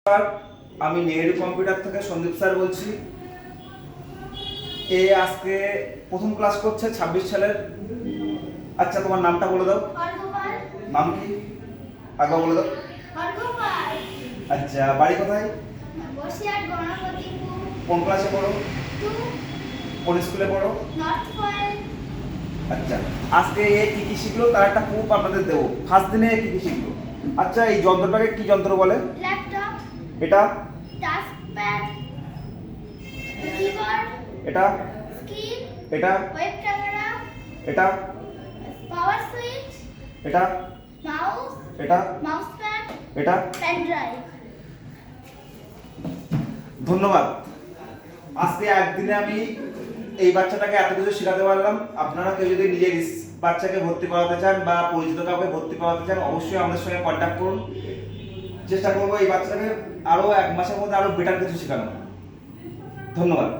নমস্কার, আমি নেহেরু কম্পিউটার থেকে সন্দীপ স্যার বলছি। আজকে প্রথম ক্লাস করছে 26 সালের। আচ্ছা, তোমার নামটা বলে দাও। অর্ঘ্যপাল। নাম কি আগে বলে দাও। অর্ঘ্যপাল। আচ্ছা, বাড়ি কোথায়? বসিরহাট গণপতিপুর। কোন ক্লাসে পড়ো? 2 কোন স্কুলে পড়ো? North point. আচ্ছা, আজকে কি কি শিখলো তার একটা প্রুফ আপনাদের দেবো। ফার্স্ট দিনে কি কি শিখলো? আচ্ছা, এই যন্ত্রটাকে কি যন্ত্র বলে? ল্যাপটপ। এটা টাচপ্যাড। কিবোর্ড। এটা স্ক্রিন। এটা ওয়েব ক্যামেরা। এটা পাওয়ার সুইচ। এটা মাউস। এটা মাউস প্যাড। এটা পেন ড্রাইভ। ধন্যবাদ। আজকে একদিনে আমি এই বাচ্চাটাকে এত কিছু শেখাতে পারলাম। আপনারা কেউ যদি নিজের বাচ্চাকে ভর্তি করাতে চান বা পরিচিত কাউকে ভর্তি করাতে চান, অবশ্যই আমাদের সঙ্গে কন্ট্যাক্ট করুন। চেষ্টা করবো এই বাচ্চাটাকে আরো 1 মাসের মধ্যে আরো বেটার কিছু শেখানো। ধন্যবাদ।